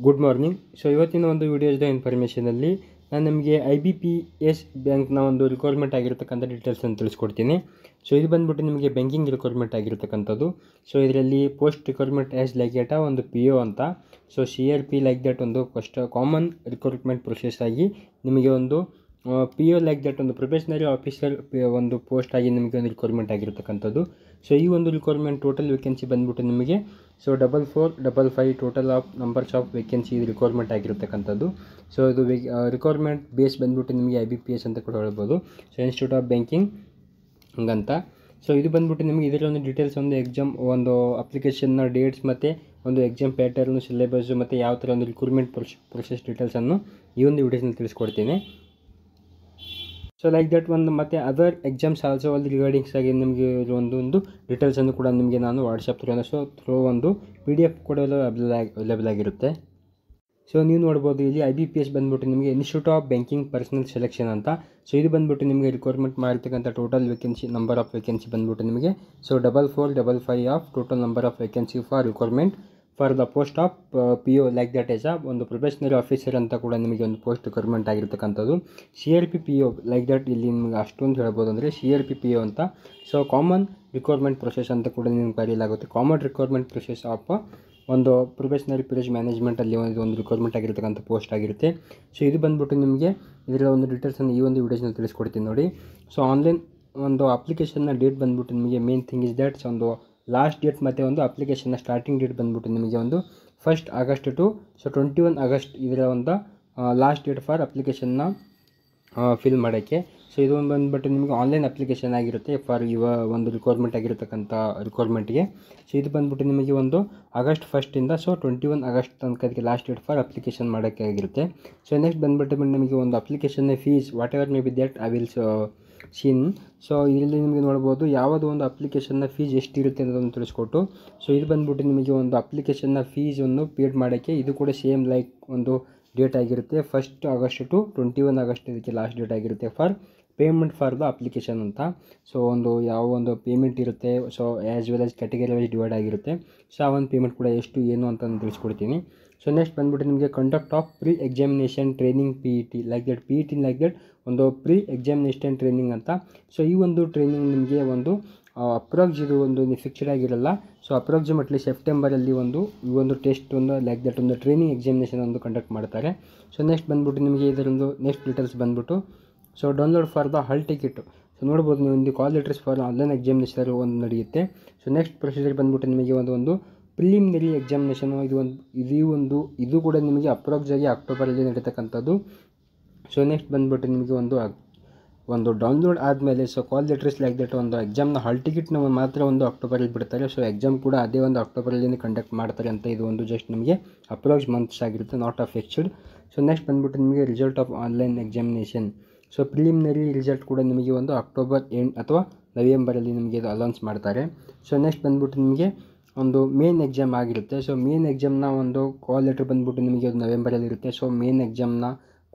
Good morning. So ಇವತ್ತಿನ ಒಂದು ವಿಡಿಯೋದ ಇನ್ಫಾರ್ಮೇಷನಲ್ಲಿ ನಾನು ನಿಮಗೆ IBPS ಬ್ಯಾಂಕ್ನ ಒಂದು ರಿಕ್ವೈರ್ಮೆಂಟ್ ಆಗಿರತಕ್ಕಂಥ ಡೀಟೇಲ್ಸನ್ನು ತಿಳಿಸ್ಕೊಡ್ತೀನಿ. ಸೊ ಇದು ಬಂದುಬಿಟ್ಟು ನಿಮಗೆ ಬ್ಯಾಂಕಿಂಗ್ ರಿಕ್ವೈರ್ಮೆಂಟ್ ಆಗಿರತಕ್ಕಂಥದ್ದು. ಸೊ ಇದರಲ್ಲಿ post requirement as like that ಒಂದು PO ಅಂತ. ಸೊ CRP ಲೈಕ್ ದಟ್ ಒಂದು ಫಸ್ಟ್ ಕಾಮನ್ ರಿಕ್ರೂಟ್ಮೆಂಟ್ ಪ್ರೊಸೆಸ್ ಆಗಿ ನಿಮಗೆ ಒಂದು PO ಲೈಕ್ ದಟ್ ಒಂದು ಪ್ರೊಫೆಷನರಿ ಆಫೀಸರ್ ಒಂದು ಪೋಸ್ಟ್ ಆಗಿ ನಿಮಗೆ ಒಂದು ರಿಕ್ವೈರ್ಮೆಂಟ್ ಆಗಿರತಕ್ಕಂಥದ್ದು. ಸೊ ಈ ಒಂದು ರಿಕ್ವೈರ್ಮೆಂಟ್ ಟೋಟಲ್ ವೇಕೆನ್ಸಿ ಬಂದುಬಿಟ್ಟು ನಿಮಗೆ 4455 total of numbers of vacancy ಇದು ರಿಕ್ವೈರ್ಮೆಂಟ್ ಆಗಿರತಕ್ಕಂಥದ್ದು. ಸೊ ಇದು ರಿಕ್ವೈರ್ಮೆಂಟ್ ಬೇಸ್ ಬಂದುಬಿಟ್ಟು ನಿಮಗೆ IBPS ಅಂತ ಕೂಡ ಹೇಳ್ಬೋದು. ಸೊ ಇನ್ಸ್ಟಿಟ್ಯೂಟ್ ಆಫ್ ಬ್ಯಾಂಕಿಂಗ್ ಹಂಗಂತ. ಸೊ ಇದು ಬಂದುಬಿಟ್ಟು ನಿಮಗೆ ಇದರ ಒಂದು ಡೀಟೇಲ್ಸ್ ಒಂದು ಎಕ್ಸಾಮ್ ಒಂದು ಅಪ್ಲಿಕೇಶನ್ನ ಡೇಟ್ಸ್ ಮತ್ತು ಒಂದು ಎಕ್ಸಾಮ್ ಪ್ಯಾಟರ್ನು ಸಿಲೆಬಸ್ಸು ಮತ್ತು ಯಾವ ಥರ ಒಂದು ರಿಕ್ರೂಟ್ಮೆಂಟ್ ಪ್ರೊಸೆಸ್ ಡೀಟೇಲ್ಸನ್ನು ಈ ಒಂದು ವಿಡಿಯೋಸ್ನಲ್ಲಿ ತಿಳಿಸ್ಕೊಡ್ತೀನಿ. ಸೊ ಲೈಕ್ ದಟ್ ಒಂದು ಮತ್ತು ಅದರ್ ಎಕ್ಸಾಮ್ಸ್ ಆಲ್ಸೋ ಒಂದು ರಿಗಾರ್ಡಿಂಗ್ಸ್ ಆಗಿ ನಿಮಗೆ ಒಂದು ಡೀಟೇಲ್ಸನ್ನು ಕೂಡ ನಿಮಗೆ ನಾನು ವಾಟ್ಸಪ್ ಥ್ರೂ ಒಂದು PDF ಕೂಡ ಅವೈಲೇಬಲ್ ಆಗಿರುತ್ತೆ. ಸೊ ನೀವು ನೋಡ್ಬೋದು ಇಲ್ಲಿ IBPS ಬಂದುಬಿಟ್ಟು ನಿಮಗೆ institute of banking personnel selection ಅಂತ. ಸೊ ಇದು ಬಂದುಬಿಟ್ಟು ನಿಮಗೆ ರಿಕ್ವೈರ್ಮೆಂಟ್ ಮಾಡಿರ್ತಕ್ಕಂಥ total vacancy number of vacancy ಬಂದುಬಿಟ್ಟು ನಿಮಗೆ 4455 of total number of vacancy for requirement for the post of PO like that as ಒಂದು ಪ್ರೊಫೆಷನರಿ ಆಫೀಸರ್ ಅಂತ ಕೂಡ ನಿಮಗೆ ಒಂದು ಪೋಸ್ಟ್ ರಿಕ್ವೈರ್ಮೆಂಟ್ ಆಗಿರ್ತಕ್ಕಂಥದ್ದು. CRP PO ಲೈಕ್ ದಟ್ ಇಲ್ಲಿ ನಿಮಗೆ ಅಷ್ಟೊಂದು ಹೇಳ್ಬೋದು ಅಂದರೆ CRP PO ಅಂತ. ಸೊ ಕಾಮನ್ ರಿಕ್ವೈರ್ಮೆಂಟ್ ಪ್ರೊಸೆಸ್ ಅಂತ ಕೂಡ ನಿಮ್ಗೆ ಕರೆಯಲಾಗುತ್ತೆ. ಕಾಮನ್ ರಿಕ್ವೈರ್ಮೆಂಟ್ ಪ್ರೊಸೆಸ್ ಆಫ್ ಒಂದು ಪ್ರೊಫೆಷನರಿ ಪ್ರಾಜೆಕ್ಟ್ ಮ್ಯಾನೇಜ್ಮೆಂಟಲ್ಲಿ ಒಂದು ರಿಕ್ವೈರ್ಮೆಂಟ್ ಆಗಿರ್ತಕ್ಕಂಥ ಪೋಸ್ಟ್ ಆಗಿರುತ್ತೆ. ಸೊ ಇದು ಬಂದುಬಿಟ್ಟು ನಿಮಗೆ ಇದರ ಒಂದು ಡೀಟೇಲ್ಸನ್ನು ಈ ಒಂದು ವಿಡಿಯೋಸ್ನಲ್ಲಿ ತಿಳಿಸ್ಕೊಡ್ತೀನಿ ನೋಡಿ. ಸೊ ಆನ್ಲೈನ್ ಒಂದು ಅಪ್ಲಿಕೇಶನ್ನ ಡೇಟ್ ಬಂದುಬಿಟ್ಟು ನಿಮಗೆ ಮೇನ್ ಥಿಂಗ್ ಇಸ್ ದ್ಯಾಟ್ ಒಂದು ಲಾಸ್ಟ್ ಡೇಟ್ ಮತ್ತು ಒಂದು ಅಪ್ಲಿಕೇಶನ್ನ ಸ್ಟಾರ್ಟಿಂಗ್ ಡೇಟ್ ಬಂದುಬಿಟ್ಟು ನಿಮಗೆ ಒಂದು 1 ಆಗಸ್ಟ್ ಟು 21 ಆಗಸ್ಟ್ ಇದರ ಒಂದು ಲಾಸ್ಟ್ ಡೇಟ್ ಫಾರ್ ಅಪ್ಲಿಕೇಶನ್ನ ಫಿಲ್ ಮಾಡೋಕ್ಕೆ. ಸೊ ಇದು ಬಂದುಬಿಟ್ಟು ನಿಮಗೆ ಆನ್ಲೈನ್ ಅಪ್ಲಿಕೇಶನ್ ಆಗಿರುತ್ತೆ ಫಾರ್ ಒಂದು ರಿಕ್ವೈರ್ಮೆಂಟ್ ಆಗಿರತಕ್ಕಂಥ ರಿಕ್ವೈರ್ಮೆಂಟ್ಗೆ. ಸೊ ಇದು ಬಂದುಬಿಟ್ಟು ನಿಮಗೆ ಒಂದು ಆಗಸ್ಟ್ 1 ಸೊ 21 ಆಗಸ್ಟ್ ತನಕ ಅದಕ್ಕೆ ಲಾಸ್ಟ್ ಡೇಟ್ ಫಾರ್ ಅಪ್ಲಿಕೇಶನ್ ಮಾಡೋಕ್ಕೆ ಆಗಿರುತ್ತೆ. ಸೊ ನೆಕ್ಸ್ಟ್ ಬಂದುಬಿಟ್ಟು ನಿಮಗೆ ಒಂದು ಅಪ್ಲಿಕೇಶನ್ನ fees whatever may be that I will seen. So ಇಲ್ಲಿ ನಿಮಗೆ ನೋಡ್ಬೋದು ಯಾವುದೋ ಒಂದು ಅಪ್ಲಿಕೇಶನ್ನ ಫೀಸ್ ಎಷ್ಟಿರುತ್ತೆ ಅನ್ನೋದನ್ನು ತಿಳಿಸ್ಕೊಟ್ಟು. ಸೊ ಇದು ಬಂದುಬಿಟ್ಟು ನಿಮಗೆ ಒಂದು ಅಪ್ಲಿಕೇಶನ್ನ ಫೀಸನ್ನು ಪೇಡ್ ಮಾಡೋಕ್ಕೆ ಇದು ಕೂಡ ಸೇಮ್ ಲೈಕ್ ಒಂದು ಡೇಟ್ ಆಗಿರುತ್ತೆ 1 ಆಗಸ್ಟ್ ಟು 21 ಆಗಸ್ಟ್ ಇದಕ್ಕೆ ಲಾಸ್ಟ್ ಡೇಟ್ ಆಗಿರುತ್ತೆ for payment for the application ಅಂತ. ಸೊ ಒಂದು ಯಾವ ಒಂದು ಪೇಮೆಂಟ್ ಇರುತ್ತೆ. So as well as category wise divide ಆಗಿರುತ್ತೆ. ಸೊ ಆ ಒಂದು ಪೇಮೆಂಟ್ ಕೂಡ ಎಷ್ಟು ಏನು ಅಂತ ನಾನು ತಿಳಿಸ್ಕೊಡ್ತೀನಿ. ಸೊ ನೆಕ್ಸ್ಟ್ ಬಂದುಬಿಟ್ಟು ನಿಮಗೆ conduct of pre examination training PET like that PET like that ಒಂದು ಪ್ರೀ ಎಕ್ಸಾಮಿನೇಷನ್ ಟ್ರೈನಿಂಗ್ ಅಂತ. ಸೊ ಈ ಒಂದು ಟ್ರೈನಿಂಗ್ ನಿಮಗೆ ಒಂದು ಅಪ್ರಾಕ್ಸ್ ಇದು ಒಂದು ಫಿಕ್ಸ್ಡ್ ಆಗಿರಲ್ಲ. ಸೊ ಅಪ್ರಾಕ್ಸಿಮೇಟ್ಲಿ ಸೆಪ್ಟೆಂಬರಲ್ಲಿ ಈ ಒಂದು ಟೆಸ್ಟ್ ಒಂದು ಲೈಕ್ ದಟ್ ಒಂದು ಟ್ರೈನಿಂಗ್ ಎಕ್ಸಾಮಿನೇಷನ್ ಒಂದು ಕಂಡಕ್ಟ್ ಮಾಡ್ತಾರೆ. ಸೊ ನೆಕ್ಸ್ಟ್ ಬಂದುಬಿಟ್ಟು ನಿಮಗೆ ಇದರೊಂದು ನೆಕ್ಸ್ಟ್ ಡೀಟೇಲ್ಸ್ ಬಂದುಬಿಟ್ಟು so download for the hall ticket. So ನೋಡ್ಬೋದು ನೀವು ಒಂದು ಕಾಲ್ ಲೆಟರ್ಸ್ ಫಾರ್ ಆನ್ಲೈನ್ ಎಕ್ಸಾಮಿನೇಷನ್ ಒಂದು ನಡೆಯುತ್ತೆ. ಸೊ ನೆಕ್ಸ್ಟ್ ಪ್ರೊಸೀಜರ್ ಬಂದುಬಿಟ್ಟು ನಿಮಗೆ ಒಂದು ಪ್ರಿಲಿಮಿನರಿ ಎಕ್ಸಾಮಿನೇಷನು ಇದು ಕೂಡ ನಿಮಗೆ ಅಪ್ರಾಕ್ಸ್ ಆಗಿ ಅಕ್ಟೋಬರಲ್ಲಿ ನಡೀತಕ್ಕಂಥದ್ದು. ಸೊ ನೆಕ್ಸ್ಟ್ ಬಂದುಬಿಟ್ಟು ನಿಮಗೆ ಒಂದು ಡೌನ್ಲೋಡ್ ಆದಮೇಲೆ so call letters like that ಒಂದು ಎಕ್ಸಾಮ್ನ ಹಾಲ್ ಟಿಕೆಟ್ನ ಮಾತ್ರ ಒಂದು ಅಕ್ಟೋಬರಲ್ಲಿ ಬಿಡ್ತಾರೆ. ಸೊ ಎಕ್ಸಾಮ್ ಕೂಡ ಅದೇ ಒಂದು ಅಕ್ಟೋಬರಲ್ಲಿ ಕಂಡಕ್ಟ್ ಮಾಡ್ತಾರೆ ಅಂತ ಇದು ಒಂದು ಜಸ್ಟ್ ನಿಮಗೆ ಅಪ್ರಾಕ್ಸ್ ಮಂತ್ಸ್ ಆಗಿರುತ್ತೆ, not of fixed. So next ಬಂದುಬಿಟ್ಟು ನಿಮಗೆ result of online examination. So preliminary result ಕೂಡ ನಿಮಗೆ ಒಂದು ಅಕ್ಟೋಬರ್ ಎಂಡ್ ಅಥವಾ ನವೆಂಬರಲ್ಲಿ ನಿಮಗೆ ಇದು ಅನೌನ್ಸ್ ಮಾಡ್ತಾರೆ. ಸೊ ನೆಕ್ಸ್ಟ್ ಬಂದುಬಿಟ್ಟು ನಿಮಗೆ ಒಂದು ಮೇನ್ ಎಕ್ಸಾಮ್ ಆಗಿರುತ್ತೆ. ಸೊ ಮೇನ್ ಎಕ್ಸಾಮ್ನ ಒಂದು ಕಾಲ್ ಲೆಟರ್ ಬಂದುಬಿಟ್ಟು ನಿಮಗೆ ಅದು ನವೆಂಬರಲ್ಲಿ ಇರುತ್ತೆ. ಸೊ ಮೇನ್ ಎಕ್ಸಾಮ್ನ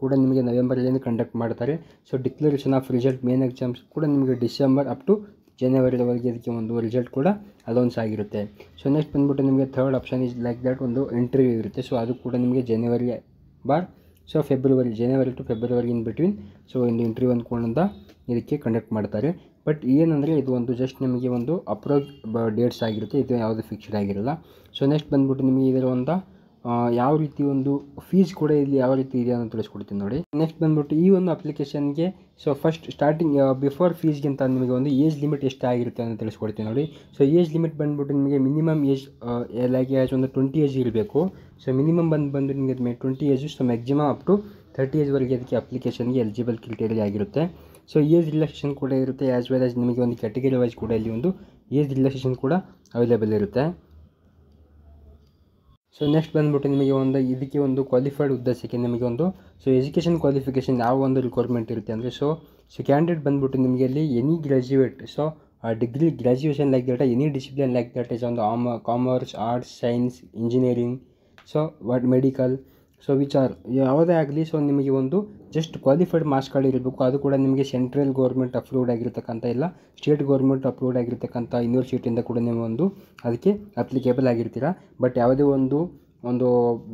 ಕೂಡ ನಿಮಗೆ ನವೆಂಬರಲ್ಲಿ ಕಂಡಕ್ಟ್ ಮಾಡ್ತಾರೆ. So declaration of result main exams ಕೂಡ ನಿಮಗೆ ಡಿಸೆಂಬರ್ ಅಪ್ ಟು ಜನವರಿವರೆಗೆ ಇದಕ್ಕೆ ಒಂದು ರಿಸಲ್ಟ್ ಕೂಡ ಅನೌನ್ಸ್ ಆಗಿರುತ್ತೆ. ಸೊ ನೆಕ್ಸ್ಟ್ ಬಂದುಬಿಟ್ಟು ನಿಮಗೆ third option is like that ಒಂದು ಇಂಟರ್ವ್ಯೂ ಇರುತ್ತೆ. ಸೊ ಅದು ಕೂಡ ನಿಮಗೆ January to February in between so ಒಂದು ಇಂಟರ್ವ್ಯೂ ಅಂದ್ಕೊಂಡ ಇದಕ್ಕೆ ಕಂಡಕ್ಟ್ ಮಾಡ್ತಾರೆ. ಬಟ್ ಏನಂದರೆ ಇದು ಒಂದು ಜಸ್ಟ್ ನಿಮಗೆ ಒಂದು ಅಪ್ರಾಕ್ಸ್ ಡೇಟ್ಸ್ ಆಗಿರುತ್ತೆ, ಇದು ಯಾವುದು ಫಿಕ್ಸ್ಡ್ ಆಗಿರಲ್ಲ. ಸೊ ನೆಕ್ಸ್ಟ್ ಬಂದುಬಿಟ್ಟು ನಿಮಗೆ ಇದರ ಒಂದು ಯಾವ ರೀತಿ ಒಂದು ಫೀಸ್ ಕೂಡ ಇಲ್ಲಿ ಯಾವ ರೀತಿ ಇದೆ ಅಂತ ತಿಳಿಸ್ಕೊಡ್ತೀನಿ ನೋಡಿ. ನೆಕ್ಸ್ಟ್ ಬಂದುಬಿಟ್ಟು ಈ ಒಂದು ಅಪ್ಲಿಕೇಶನ್ಗೆ ಸೊ ಫಸ್ಟ್ ಸ್ಟಾರ್ಟಿಂಗ್ ಬಿಫೋರ್ ಫೀಸ್ಗಿಂತ ನಿಮಗೆ ಒಂದು ಏಜ್ ಲಿಮಿಟ್ ಎಷ್ಟು ಆಗಿರುತ್ತೆ ಅಂತ ತಿಳಿಸ್ಕೊಡ್ತೀನಿ ನೋಡಿ. ಸೊ ಏಜ್ ಲಿಮಿಟ್ ಬಂದುಬಿಟ್ಟು ನಿಮಗೆ ಮಿನಿಮಮ್ ಏಜ್ ಲೈಕ್ ಒಂದು 20 ಏಜ್ ಇರಬೇಕು. ಸೊ ಮಿನಿಮಮ್ ಬಂದು ನಿಮಗೆ 20 age. So maximum up to 30 ಏಜ್ವರೆಗೆ ಅದಕ್ಕೆ ಅಪ್ಲಿಕೇಶನ್ಗೆ ಎಲಿಜಿಬಲ್ ಕ್ರೈಟೀರಿಯಾ ಆಗಿರುತ್ತೆ. ಸೊ ಏಜ್ ರಿಲ್ಯಾಕ್ಸೇಷನ್ ಕೂಡ ಇರುತ್ತೆ ಆ್ಯಸ್ ವೆಲ್ ಆಸ್ ನಿಮಗೆ ಒಂದು ಕ್ಯಾಟಗರಿ ವೈಸ್ ಕೂಡ ಇಲ್ಲಿ ಒಂದು ಏಜ್ ರಿಲ್ಯಾಕ್ಸೇಷನ್ ಕೂಡ ಅವೈಲೇಬಲ್ ಇರುತ್ತೆ. ಸೊ ನೆಕ್ಸ್ಟ್ ಬಂದುಬಿಟ್ಟು ನಿಮಗೆ ಇದಕ್ಕೆ ಒಂದು ಕ್ವಾಲಿಫೈಡ್ ಉದ್ದೇಶಕ್ಕೆ ನಿಮಗೆ ಸೊ ಎಜುಕೇಷನ್ ಕ್ವಾಲಿಫಿಕೇಷನ್ ಯಾವ ಒಂದು ರಿಕ್ವೈರ್ಮೆಂಟ್ ಇರುತ್ತೆ ಅಂದರೆ ಸೊ ಕ್ಯಾಂಡಿಡೇಟ್ ಬಂದುಬಿಟ್ಟು ನಿಮಗೆ ಅಲ್ಲಿ any graduate so degree graduation like that any discipline like that is ಒಂದು commerce, arts, science, engineering, so medical, so ವಿಚಾರ್ ಯಾವುದೇ ಆಗಲಿ. ಸೊ ನಿಮಗೆ ಒಂದು ಜಸ್ಟ್ ಕ್ವಾಲಿಫೈಡ್ ಮಾರ್ಕ್ಸ್ ಕಾರ್ಡ್ ಇರಬೇಕು. ಅದು ಕೂಡ ನಿಮಗೆ ಸೆಂಟ್ರಲ್ ಗೌರ್ಮೆಂಟ್ ಅಪ್ರೂವ್ಡ್ ಆಗಿರ್ತಕ್ಕಂಥ ಇಲ್ಲ ಸ್ಟೇಟ್ ಗೌರ್ಮೆಂಟ್ ಅಪ್ರೂವ್ಡ್ ಆಗಿರ್ತಕ್ಕಂಥ ಯೂನಿವರ್ಸಿಟಿಯಿಂದ ಕೂಡ ನೀವು ಅದಕ್ಕೆ ಅಪ್ಲಿಕೇಬಲ್ ಆಗಿರ್ತೀರ. ಬಟ್ ಯಾವುದೇ ಒಂದು ಒಂದು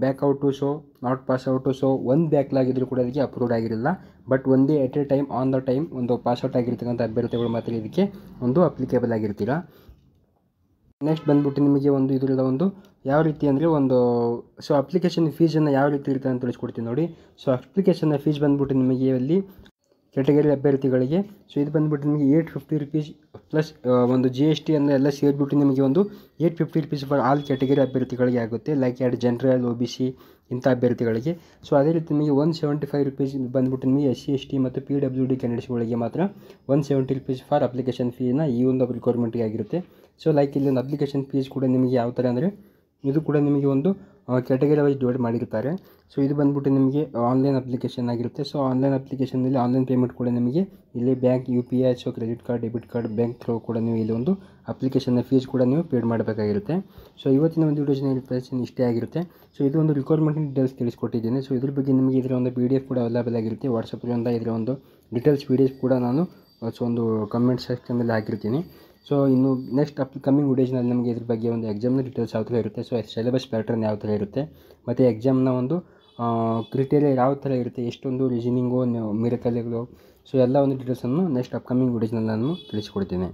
backout show not pass out show ಒಂದು ಬ್ಯಾಕ್ಲಾಗಿದ್ದರೂ ಕೂಡ ಅದಕ್ಕೆ ಅಪ್ರೂವ್ಡ್ ಆಗಿರಲಿಲ್ಲ. ಬಟ್ ಒಂದೇ at a time on the time ಒಂದು ಪಾಸ್ಔಟ್ ಆಗಿರ್ತಕ್ಕಂಥ ಅಭ್ಯರ್ಥಿಗಳು ಮಾತ್ರ ಇದಕ್ಕೆ ಒಂದು ಅಪ್ಲಿಕೇಬಲ್ ಆಗಿರ್ತೀರ. ನೆಕ್ಸ್ಟ್ ಬಂದ್ಬಿಟ್ಟು ನಿಮಗೆ ಒಂದು ಇದರಿಂದ ಒಂದು ಯಾವ ರೀತಿ ಅಂದರೆ ಒಂದು ಅಪ್ಲಿಕೇಶನ್ ಫೀಸನ್ನು ಯಾವ ರೀತಿ ಇರುತ್ತೆ ಅಂತ ತಿಳಿಸ್ಕೊಡ್ತೀನಿ ನೋಡಿ. ಅಪ್ಲಿಕೇಶನ್ನ ಫೀಸ್ ಬಂದ್ಬಿಟ್ಟು ನಿಮಗೆ ಅಲ್ಲಿ ಕ್ಯಾಟಗರಿ ಅಭ್ಯರ್ಥಿಗಳಿಗೆ ಇದು ಬಂದುಬಿಟ್ಟು ನಿಮಗೆ 850 ರುಪೀಸ್ ಪ್ಲಸ್ ಒಂದು GST ಎಲ್ಲ ಸೇರಿಬಿಟ್ಟು ನಿಮಗೆ ಒಂದು 850 ರುಪೀಸ್ ಫಾರ್ ಆಲ್ ಕ್ಯಾಟಗರಿ ಅಭ್ಯರ್ಥಿಗಳಿಗೆ ಆಗುತ್ತೆ. ಲೈಕ್ ಆ್ಯಡ್ ಜನರಲ್ OBC ಇಂಥ ಅಭ್ಯರ್ಥಿಗಳಿಗೆ. ಅದೇ ರೀತಿ ನಿಮಗೆ 175 ರುಪೀಸ್ ಬಂದುಬಿಟ್ಟು ನಿಮಗೆ SC ST ಮತ್ತು PWD ಕ್ಯಾಂಡಿಡೇಟ್ಸ್ಗಳಿಗೆ ಮಾತ್ರ 170 ರುಪೀಸ್ ಫಾರ್ ಅಪ್ಲಿಕೇಶನ್ ಫೀನ ಈ ಒಂದು ರಿಕ್ವೈರ್ಮೆಂಟ್ಗೆ ಆಗಿರುತ್ತೆ. ಲೈಕ್ ಇಲ್ಲಿ ಒಂದು ಅಪ್ಲಿಕೇಶನ್ ಫೀಸ್ ಕೂಡ ನಿಮಗೆ ಯಾವ ಥರ ಅಂದರೆ ಇದು ಕೂಡ ನಿಮಗೆ ಒಂದು ಕ್ಯಾಟಗರಿ ವೈಸ್ ಡಿವೈಡ್ ಮಾಡಿರ್ತಾರೆ. ಇದು ಬಂದುಬಿಟ್ಟು ನಿಮಗೆ ಆನ್ಲೈನ್ ಅಪ್ಲಿಕೇಶನ್ ಆಗಿರುತ್ತೆ. ಆನ್ಲೈನ್ ಅಪ್ಲಿಕೇಶನಲ್ಲಿ ಆನ್ಲೈನ್ ಪೇಮೆಂಟ್ ಕೂಡ ನಿಮಗೆ ಇಲ್ಲಿ bank UPI credit card debit card bank through ಕೂಡ ನೀವು ಇಲ್ಲಿ ಒಂದು ಅಪ್ಲಿಕೇಶನ್ನ ಫೀಸ್ ಕೂಡ ನೀವು ಪೇಡ್ ಮಾಡಬೇಕಾಗಿರುತ್ತೆ. ಇವತ್ತಿನ ಒಂದು ವಿಡಿಯೋಸ್ನ ಇನ್ಫಾರ್ಮೇಷನ್ ಇಷ್ಟೇ ಆಗಿರುತ್ತೆ. ಇದು ಒಂದು ರಿಕ್ವೈರ್ಮೆಂಟ್ ಡೀಟೇಲ್ಸ್ ತಿಳಿಸ್ಕೊಟ್ಟಿದ್ದೀನಿ. ಇದ್ರ ಬಗ್ಗೆ ನಿಮಗೆ ಇದರ ಒಂದು PDF ಕೂಡ ಅವೈಲೇಬಲ್ ಆಗಿರುತ್ತೆ. ವಾಟ್ಸಪ್ಪಲ್ಲಿ ಇದರ ಒಂದು ಡೀಟೇಲ್ಸ್ PDF ಕೂಡ ನಾನು ಒಂದು ಕಮೆಂಟ್ ಸೆಕ್ಷನಲ್ಲಿ ಹಾಕಿರ್ತೀನಿ. ಇನ್ನು ನೆಕ್ಸ್ಟ್ ಕಮಿಂಗ್ ವಿಡಿಯೋಸ್ನಲ್ಲಿ ನಮಗೆ ಇದ್ರ ಬಗ್ಗೆ ಒಂದು ಎಕ್ಸಾಮ್ನ ಡೀಟೇಲ್ಸ್ ಯಾವ ಥರ ಇರುತ್ತೆ, ಸಿಲೆಬಸ್ ಪ್ಯಾಟರ್ನ್ ಯಾವ ಥರ ಇರುತ್ತೆ ಮತ್ತು ಎಕ್ಸಾಮ್ನ ಒಂದು ಕ್ರಿಟೇರಿಯಾ ಯಾವ ಥರ ಇರುತ್ತೆ, ಎಷ್ಟೊಂದು ರೀಸನಿಂಗು ಮಿರಕಲ್ಗಳು ಎಲ್ಲ ಒಂದು ಡೀಟೇಲ್ಸನ್ನು ನೆಕ್ಸ್ಟ್ ಅಪ್ಕಮಿಂಗ್ ವಿಡಿಯೋಸ್ನಲ್ಲಿ ನಾನು ತಿಳಿಸ್ಕೊಡ್ತೀನಿ.